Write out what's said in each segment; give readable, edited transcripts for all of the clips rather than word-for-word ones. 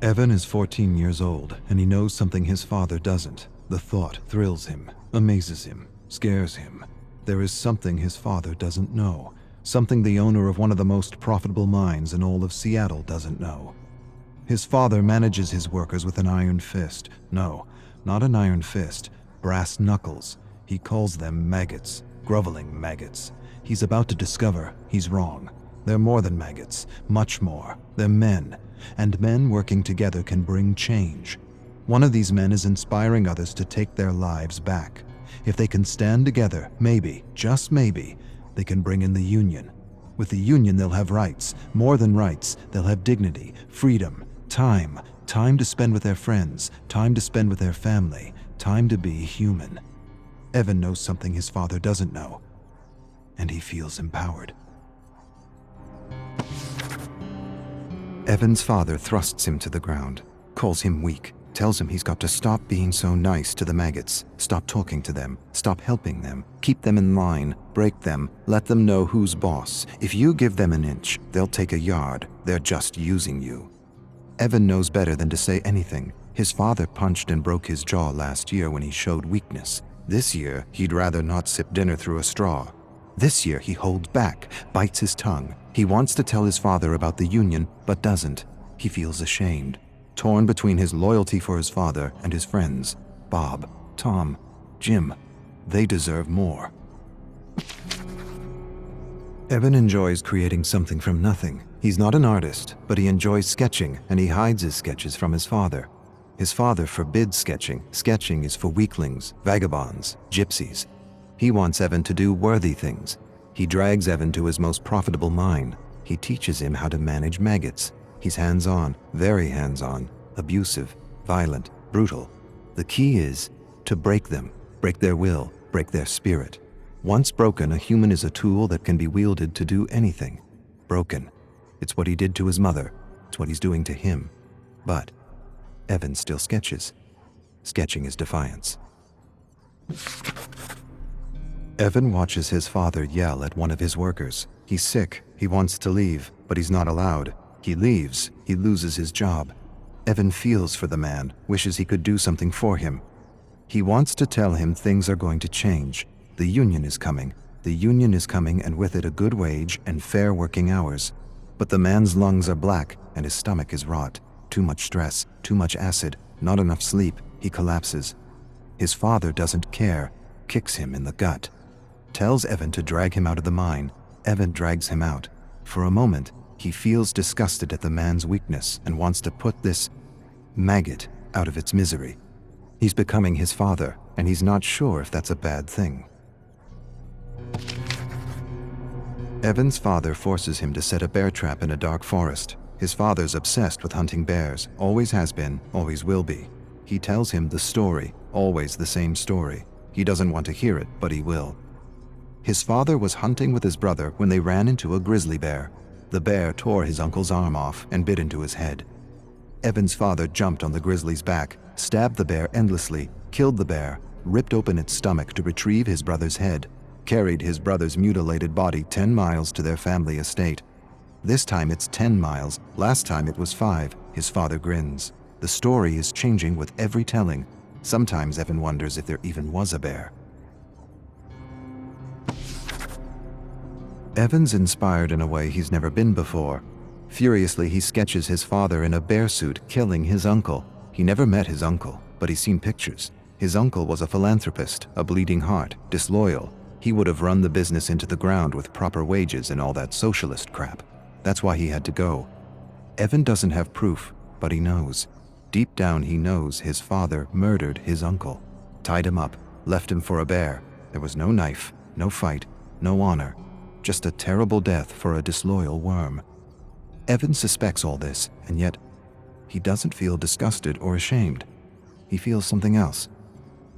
Evan is 14 years old, and he knows something his father doesn't. The thought thrills him, amazes him, scares him. There is something his father doesn't know, something the owner of one of the most profitable mines in all of Seattle doesn't know. His father manages his workers with an iron fist. No, not an iron fist, brass knuckles. He calls them maggots, groveling maggots. He's about to discover he's wrong. They're more than maggots, much more. They're men, and men working together can bring change. One of these men is inspiring others to take their lives back. If they can stand together, maybe, just maybe, they can bring in the union. With the union, they'll have rights, more than rights. They'll have dignity, freedom, time to spend with their friends, time to spend with their family, time to be human. Evan knows something his father doesn't know, and he feels empowered. Evan's father thrusts him to the ground, calls him weak, tells him he's got to stop being so nice to the maggots, stop talking to them, stop helping them, keep them in line, break them, let them know who's boss. If you give them an inch, they'll take a yard. They're just using you. Evan knows better than to say anything. His father punched and broke his jaw last year when he showed weakness. This year, he'd rather not sip dinner through a straw. This year, he holds back, bites his tongue. He wants to tell his father about the union, but doesn't. He feels ashamed, torn between his loyalty for his father and his friends. Bob, Tom, Jim, they deserve more. Evan enjoys creating something from nothing. He's not an artist, but he enjoys sketching, and he hides his sketches from his father. His father forbids sketching. Sketching is for weaklings, vagabonds, gypsies. He wants Evan to do worthy things. He drags Evan to his most profitable mine. He teaches him how to manage maggots. He's hands-on, very hands-on, abusive, violent, brutal. The key is to break them, break their will, break their spirit. Once broken, a human is a tool that can be wielded to do anything. Broken. It's what he did to his mother. It's what he's doing to him. But Evan still sketches. Sketching is defiance. Evan watches his father yell at one of his workers. He's sick. He wants to leave, but he's not allowed. He leaves. He loses his job. Evan feels for the man, wishes he could do something for him. He wants to tell him things are going to change. The union is coming. The union is coming, and with it a good wage and fair working hours. But the man's lungs are black and his stomach is rot. Too much stress, too much acid, not enough sleep. He collapses. His father doesn't care, kicks him in the gut. Tells Evan to drag him out of the mine. Evan drags him out. For a moment, he feels disgusted at the man's weakness and wants to put this maggot out of its misery. He's becoming his father, and he's not sure if that's a bad thing. Evan's father forces him to set a bear trap in a dark forest. His father's obsessed with hunting bears, always has been, always will be. He tells him the story, always the same story. He doesn't want to hear it, but he will. His father was hunting with his brother when they ran into a grizzly bear. The bear tore his uncle's arm off and bit into his head. Evan's father jumped on the grizzly's back, stabbed the bear endlessly, killed the bear, ripped open its stomach to retrieve his brother's head, carried his brother's mutilated body 10 miles to their family estate. This time it's 10 miles, last time it was 5, his father grins. The story is changing with every telling. Sometimes Evan wonders if there even was a bear. Evan's inspired in a way he's never been before. Furiously, he sketches his father in a bear suit killing his uncle. He never met his uncle, but he's seen pictures. His uncle was a philanthropist, a bleeding heart, disloyal. He would have run the business into the ground with proper wages and all that socialist crap. That's why he had to go. Evan doesn't have proof, but he knows. Deep down he knows his father murdered his uncle. Tied him up, left him for a bear. There was no knife, no fight, no honor. Just a terrible death for a disloyal worm. Evan suspects all this, and yet he doesn't feel disgusted or ashamed. He feels something else,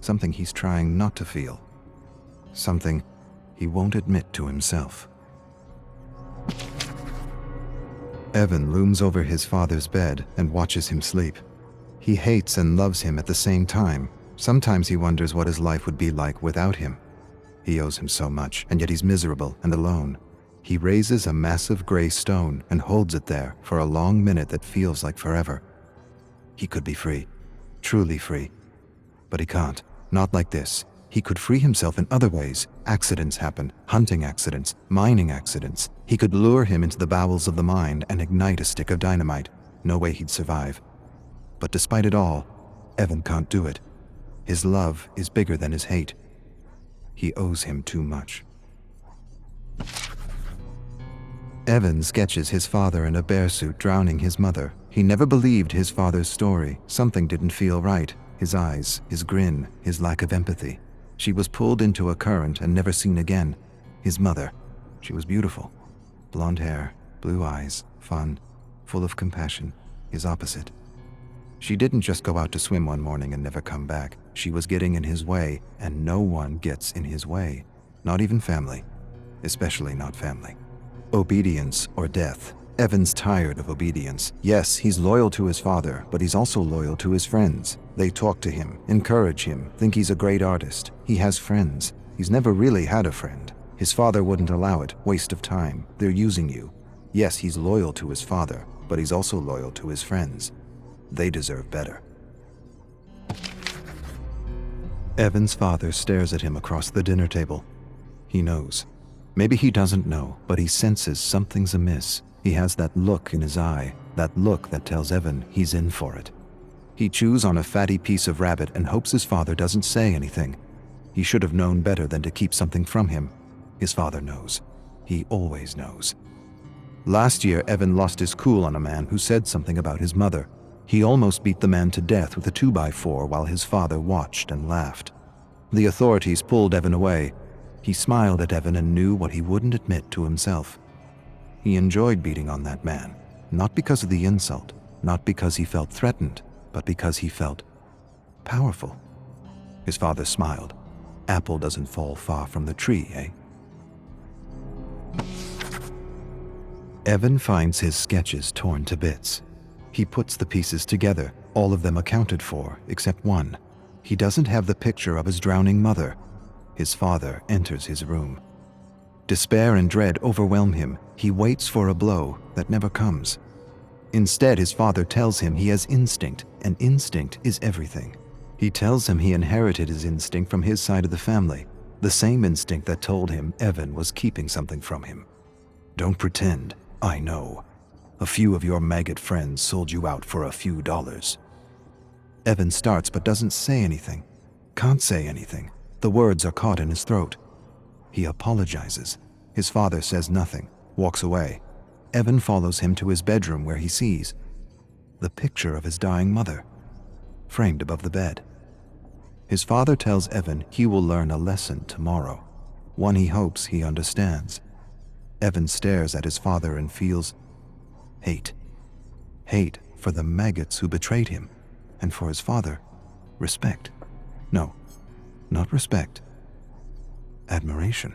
something he's trying not to feel, something he won't admit to himself. Evan looms over his father's bed and watches him sleep. He hates and loves him at the same time. Sometimes he wonders what his life would be like without him. He owes him so much, and yet he's miserable and alone. He raises a massive gray stone and holds it there for a long minute that feels like forever. He could be free. Truly free. But he can't. Not like this. He could free himself in other ways. Accidents happen. Hunting accidents. Mining accidents. He could lure him into the bowels of the mine and ignite a stick of dynamite. No way he'd survive. But despite it all, Evan can't do it. His love is bigger than his hate. He owes him too much. Evan sketches his father in a bear suit drowning his mother. He never believed his father's story. Something didn't feel right. His eyes, his grin, his lack of empathy. She was pulled into a current and never seen again. His mother. She was beautiful. Blonde hair, blue eyes, fun, full of compassion. His opposite. She didn't just go out to swim one morning and never come back. She was getting in his way, and no one gets in his way. Not even family. Especially not family. Obedience or death. Evan's tired of obedience. Yes, he's loyal to his father, but he's also loyal to his friends. They talk to him, encourage him, think he's a great artist. He has friends. He's never really had a friend. His father wouldn't allow it. Waste of time. They're using you. Yes, he's loyal to his father, but he's also loyal to his friends. They deserve better. Evan's father stares at him across the dinner table. He knows. Maybe he doesn't know, but he senses something's amiss. He has that look in his eye, that look that tells Evan he's in for it. He chews on a fatty piece of rabbit and hopes his father doesn't say anything. He should have known better than to keep something from him. His father knows. He always knows. Last year, Evan lost his cool on a man who said something about his mother. He almost beat the man to death with a 2x4 while his father watched and laughed. The authorities pulled Evan away. He smiled at Evan and knew what he wouldn't admit to himself. He enjoyed beating on that man, not because of the insult, not because he felt threatened, but because he felt powerful. His father smiled. Apple doesn't fall far from the tree, eh? Evan finds his sketches torn to bits. He puts the pieces together, all of them accounted for, except one. He doesn't have the picture of his drowning mother. His father enters his room. Despair and dread overwhelm him. He waits for a blow that never comes. Instead, his father tells him he has instinct, and instinct is everything. He tells him he inherited his instinct from his side of the family, the same instinct that told him Evan was keeping something from him. Don't pretend. I know. A few of your maggot friends sold you out for a few dollars. Evan starts but doesn't say anything. Can't say anything. The words are caught in his throat. He apologizes. His father says nothing, walks away. Evan follows him to his bedroom where he sees the picture of his dying mother, framed above the bed. His father tells Evan he will learn a lesson tomorrow, one he hopes he understands. Evan stares at his father and feels hate. Hate for the maggots who betrayed him, and for his father, respect. No, not respect. Admiration.